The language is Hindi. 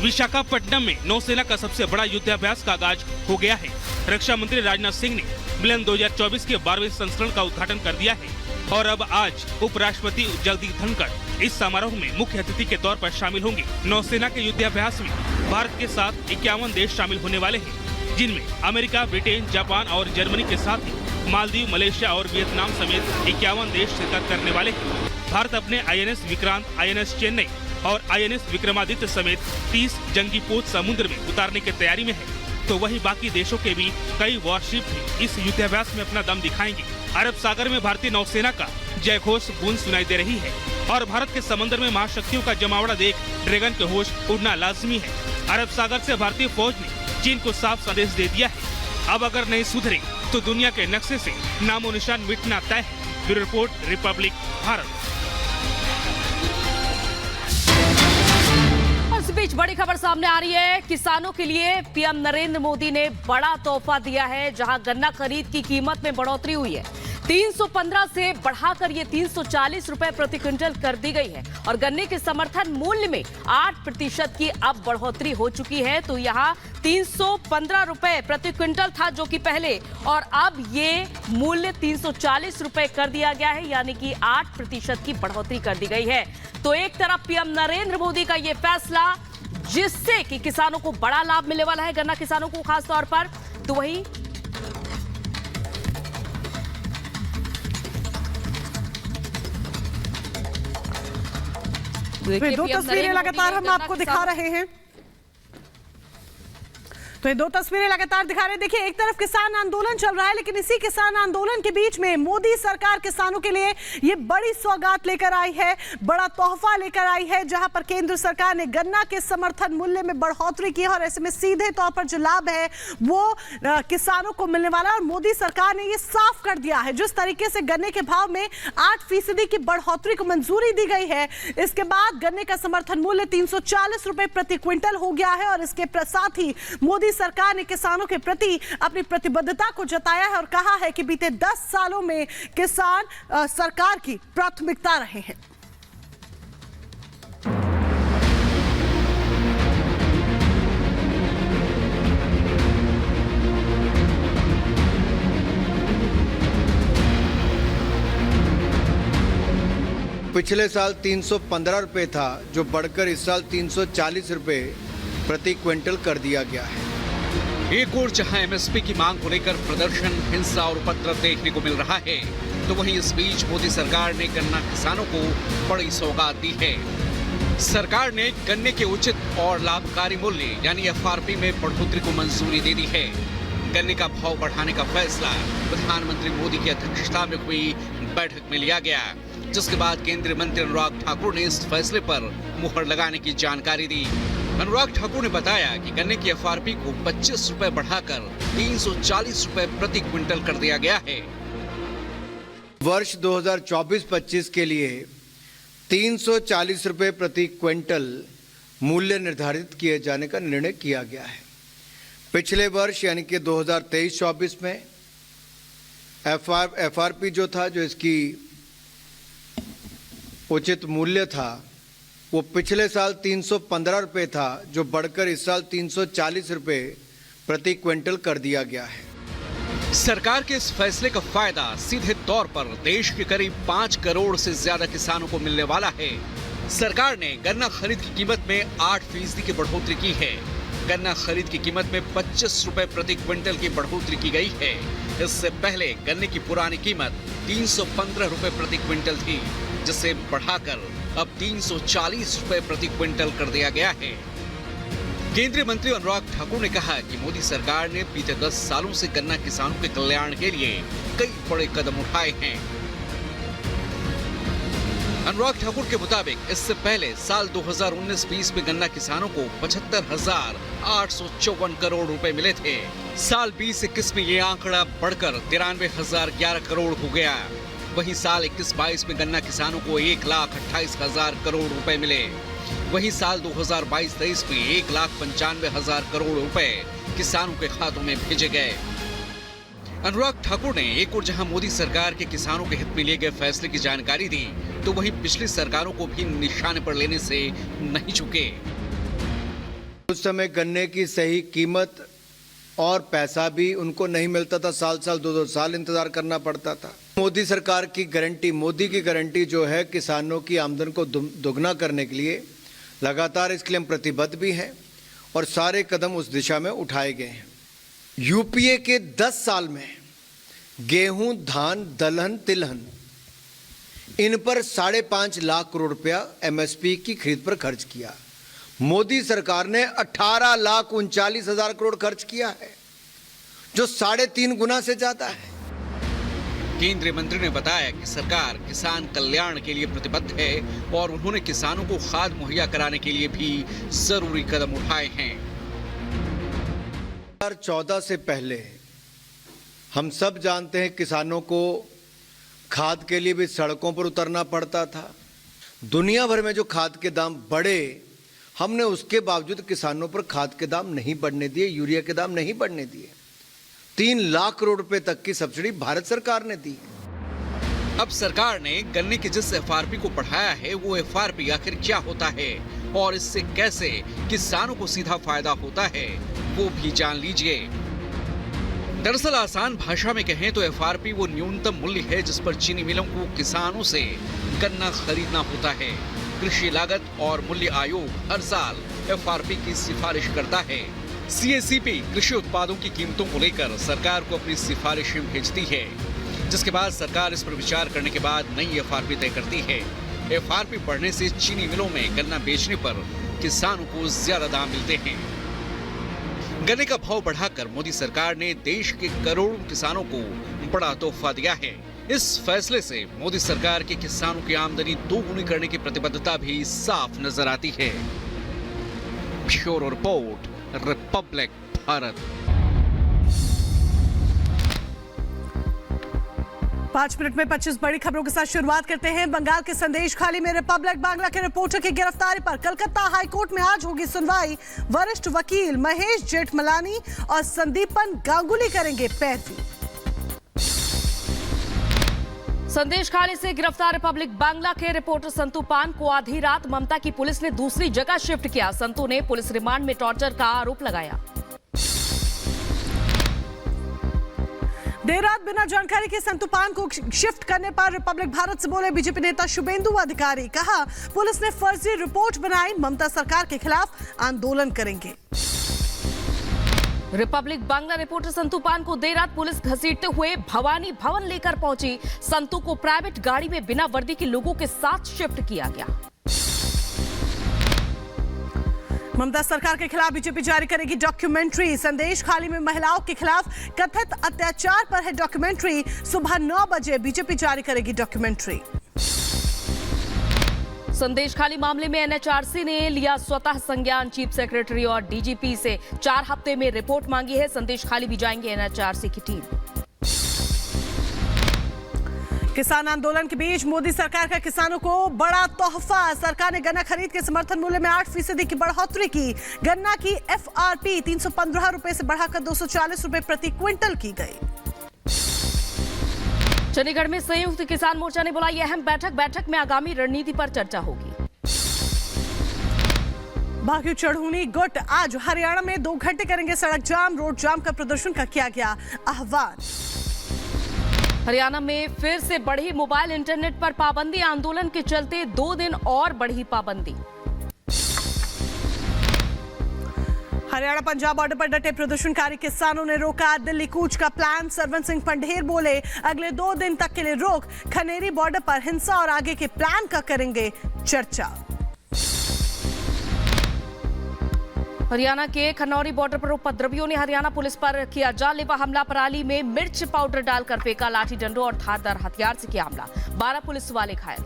विशाखापट्टनम में नौसेना का सबसे बड़ा युद्धाभ्यास का आगाज हो गया है। रक्षा मंत्री राजनाथ सिंह ने मिलन 2024 के 12वें संस्करण का उद्घाटन कर दिया है और अब आज उपराष्ट्रपति जगदीप धनखड़ इस समारोह में मुख्य अतिथि के तौर पर शामिल होंगे। नौसेना के युद्धाभ्यास में भारत के साथ 51 देश शामिल होने वाले हैं, जिनमें अमेरिका, ब्रिटेन, जापान और जर्मनी के साथ ही मालदीव, मलेशिया और वियतनाम समेत 51 देश शिरकत करने वाले हैं। भारत अपने INS विक्रांत, INS चेन्नई और INS विक्रमादित्य समेत 30 जंगी पोत समुद्र में उतारने की तैयारी में है, तो वहीं बाकी देशों के भी कई वॉरशिप भी इस युद्धाभ्यास में अपना दम दिखाएंगे। अरब सागर में भारतीय नौसेना का जयघोष गूंज सुनाई दे रही है और भारत के समंदर में महाशक्तियों का जमावड़ा देख ड्रैगन के होश उड़ना लाजमी है। अरब सागर से भारतीय फौज ने चीन को साफ संदेश दे दिया है, अब अगर नहीं सुधरे तो दुनिया के नक्शे से नामो निशान मिटना तय है। Bureau report, Republic Bharat. इस बीच बड़ी खबर सामने आ रही है। किसानों के लिए पीएम नरेंद्र मोदी ने बड़ा तोहफा दिया है, जहां गन्ना खरीद की कीमत में बढ़ोतरी हुई है। 315 से बढ़ाकर ये 340 रुपए प्रति क्विंटल कर दी गई है और गन्ने के समर्थन मूल्य में 8% की अब बढ़ोतरी हो चुकी है। तो यहाँ 315 रुपए प्रति क्विंटल था जो कि पहले, और अब ये मूल्य 340 रुपए कर दिया गया है, यानी कि 8% की बढ़ोतरी कर दी गई है। तो एक तरफ पीएम नरेंद्र मोदी का ये फैसला, जिससे कि किसानों को बड़ा लाभ मिलने वाला है, गन्ना किसानों को खास तौर पर, तो वही दो तस्वीरें लगातार हम आपको दिखा रहे हैं। तो ये दो तस्वीरें लगातार दिखा रहे हैं। देखिए, एक तरफ किसान आंदोलन चल रहा है, लेकिन इसी किसान आंदोलन के बीच में मोदी सरकार किसानों के लिए ये बड़ी सौगात लेकर आई है, बड़ा तोहफा लेकर आई है, जहां पर केंद्र सरकार ने गन्ना के समर्थन मूल्य में बढ़ोतरी की है और ऐसे में सीधे तौर पर जो लाभ है वो किसानों को मिलने वाला है। और मोदी सरकार ने ये साफ कर दिया है, जिस तरीके से गन्ने के भाव में 8% की बढ़ोतरी को मंजूरी दी गई है, इसके बाद गन्ने का समर्थन मूल्य 340 रुपए प्रति क्विंटल हो गया है। और इसके साथ ही मोदी सरकार ने किसानों के प्रति अपनी प्रतिबद्धता को जताया है और कहा है कि बीते 10 सालों में किसान सरकार की प्राथमिकता रहे हैं। पिछले साल 315 रुपए था, जो बढ़कर इस साल 340 रुपए प्रति क्विंटल कर दिया गया है। एक ओर जहां MSP की मांग को लेकर प्रदर्शन, हिंसा और उपद्रव देखने को मिल रहा है, तो वहीं इस बीच मोदी सरकार ने गन्ना किसानों को बड़ी सौगात दी है। सरकार ने गन्ने के उचित और लाभकारी मूल्य यानी FRP में बढ़ोतरी को मंजूरी दे दी है। गन्ने का भाव बढ़ाने का फैसला प्रधानमंत्री मोदी की अध्यक्षता में हुई बैठक में लिया गया, जिसके बाद केंद्रीय मंत्री अनुराग ठाकुर ने इस फैसले पर मुहर लगाने की जानकारी दी। अनुराग ठाकुर ने बताया कि गन्ने की FRP को 25 रुपए बढ़ाकर 340 रुपए प्रति क्विंटल कर दिया गया है। वर्ष 2024-25 के लिए 340 रुपए प्रति क्विंटल मूल्य निर्धारित किए जाने का निर्णय किया गया है। पिछले वर्ष यानी कि 2023-24 में FRP जो था, जो इसकी उचित मूल्य था, वो पिछले साल 315 रुपए था, जो बढ़कर इस साल 340 रुपए प्रति क्विंटल कर दिया गया है। सरकार के इस फैसले का फायदा सीधे तौर पर देश के करीब 5 करोड़ से ज्यादा किसानों को मिलने वाला है। सरकार ने गन्ना खरीद की कीमत में 8% की बढ़ोतरी की है। गन्ना खरीद की कीमत में 25 रुपए प्रति क्विंटल की बढ़ोतरी की गई है। इससे पहले गन्ने की पुरानी कीमत 315 रुपए प्रति क्विंटल थी, जिसे बढ़ाकर अब 340 रुपए प्रति क्विंटल कर दिया गया है। केंद्रीय मंत्री अनुराग ठाकुर ने कहा कि मोदी सरकार ने बीते 10 सालों से गन्ना किसानों के कल्याण के लिए कई बड़े कदम उठाए हैं। अनुराग ठाकुर के मुताबिक इससे पहले साल 2019-20 में गन्ना किसानों को 75,854 करोड़ रुपए मिले थे। साल 2021 में ये आंकड़ा बढ़कर 93,011 करोड़ हो गया। वहीं साल 21-22 में गन्ना किसानों को 1,28,000 करोड़ रुपए मिले। वहीं साल 2022-23 में 1,95,000 करोड़ रुपए किसानों के खातों में भेजे गए। अनुराग ठाकुर ने एक और जहां मोदी सरकार के किसानों के हित में लिए गए फैसले की जानकारी दी, तो वहीं पिछली सरकारों को भी निशाने पर लेने से नहीं चूके। उस समय गन्ने की सही कीमत और पैसा भी उनको नहीं मिलता था, साल साल 2-2 साल इंतजार करना पड़ता था। मोदी सरकार की गारंटी, मोदी की गारंटी जो है किसानों की आमदन को दोगुना करने के लिए लगातार, इसके लिए हम प्रतिबद्ध भी हैं और सारे कदम उस दिशा में उठाए गए हैं। यूपीए के 10 साल में गेहूं, धान, दलहन, तिलहन इन पर 5.5 लाख करोड़ रुपया एमएसपी की खरीद पर खर्च किया। मोदी सरकार ने 18,39,000 करोड़ खर्च किया है, जो 3.5 गुना से ज्यादा है। केंद्रीय मंत्री ने बताया कि सरकार किसान कल्याण के लिए प्रतिबद्ध है और उन्होंने किसानों को खाद मुहैया कराने के लिए भी जरूरी कदम उठाए हैं। 2014 से पहले हम सब जानते हैं किसानों को खाद के लिए भी सड़कों पर उतरना पड़ता था। दुनिया भर में जो खाद के दाम बढ़े, हमने उसके बावजूद किसानों पर खाद के दाम नहीं बढ़ने दिए, यूरिया के दाम नहीं बढ़ने दिए। 3 लाख करोड़ रुपए तक की सब्सिडी भारत सरकार ने दी। अब सरकार ने गन्ने की जिस एफआरपी को बढ़ाया है, वो एफआरपी आखिर क्या होता है और इससे कैसे किसानों को सीधा फायदा होता है, वो भी जान लीजिए। दरअसल आसान भाषा में कहें तो एफआरपी वो न्यूनतम मूल्य है जिस पर चीनी मिलों को किसानों से गन्ना खरीदना होता है। कृषि लागत और मूल्य आयोग हर साल एफआरपी की सिफारिश करता है। सीएसीपी कृषि उत्पादों की कीमतों को लेकर सरकार को अपनी सिफारिशें भेजती है, जिसके बाद सरकार इस पर विचार करने के बाद नई एफआरपी तय करती है। एफआरपी बढ़ने से चीनी मिलों में गन्ना बेचने पर किसानों को ज्यादा दाम मिलते हैं। गन्ने का भाव बढ़ाकर मोदी सरकार ने देश के करोड़ों किसानं को बड़ा तोहफा दिया है। इस फैसले से मोदी सरकार के किसानों की आमदनी दोगुनी करने की प्रतिबद्धता भी साफ नजर आती है। Bureau report, Republic Bharat. 5 minute में 25 बड़ी खबरों के साथ शुरुआत करते हैं। बंगाल के संदेश खाली में रिपब्लिक बांग्ला के रिपोर्टर की गिरफ्तारी पर कलकत्ता हाईकोर्ट में आज होगी सुनवाई। वरिष्ठ वकील महेश जेठमलानी और संदीपन गांगुली करेंगे पैरवी। संदेश खाली से गिरफ्तार रिपब्लिक बांग्ला के रिपोर्टर संतू पान को आधी रात ममता की पुलिस ने दूसरी जगह शिफ्ट किया। संतू ने पुलिस रिमांड में टॉर्चर का आरोप लगाया। देर रात बिना जानकारी के संतू पान को शिफ्ट करने पर रिपब्लिक भारत से बोले बीजेपी नेता शुभेंदु अधिकारी। कहा पुलिस ने फर्जी रिपोर्ट बनाई, ममता सरकार के खिलाफ आंदोलन करेंगे। रिपब्लिक बांग्ला रिपोर्टर संतू पान को देर रात पुलिस घसीटते हुए भवानी भवन लेकर पहुंची। संतू को प्राइवेट गाड़ी में बिना वर्दी के लोगों के साथ शिफ्ट किया गया। ममता सरकार के खिलाफ बीजेपी जारी करेगी डॉक्यूमेंट्री। संदेश खाली में महिलाओं के खिलाफ कथित अत्याचार पर है डॉक्यूमेंट्री। सुबह 9 बजे बीजेपी जारी करेगी डॉक्यूमेंट्री। संदेश खाली मामले में एनएचआरसी ने लिया स्वतः संज्ञान। चीफ सेक्रेटरी और डीजीपी से 4 हफ्ते में रिपोर्ट मांगी है। संदेश खाली भी जाएंगे एनएचआरसी की टीम। किसान आंदोलन के बीच मोदी सरकार का किसानों को बड़ा तोहफा। सरकार ने गन्ना खरीद के समर्थन मूल्य में 8% की बढ़ोतरी की। गन्ना की एफआरपी 315 रुपए से बढ़ाकर 240 रुपए प्रति क्विंटल की गई। चंडीगढ़ में संयुक्त किसान मोर्चा ने बुलाई अहम बैठक में आगामी रणनीति पर चर्चा होगी। बागी चढ़ूनी गुट आज हरियाणा में 2 घंटे करेंगे सड़क जाम। रोड जाम का प्रदर्शन का किया गया आह्वान। हरियाणा में फिर से बढ़ी मोबाइल इंटरनेट पर पाबंदी। आंदोलन के चलते 2 दिन और बढ़ी पाबंदी। हरियाणा पंजाब बॉर्डर पर डटे प्रदर्शनकारी किसानों ने रोका दिल्ली कूच का प्लान। सरवन सिंह पंढेर बोले अगले 2 दिन तक के लिए रोक। खनेरी बॉर्डर पर हिंसा और आगे के प्लान का करेंगे चर्चा। हरियाणा के खनौरी बॉर्डर पर उपद्रवियों ने हरियाणा पुलिस पर किया जानलेवा हमला। पराली में मिर्च पाउडर डालकर फेंका। लाठी डंडों और धारदार हथियार से किया हमला। 12 पुलिस वाले घायल।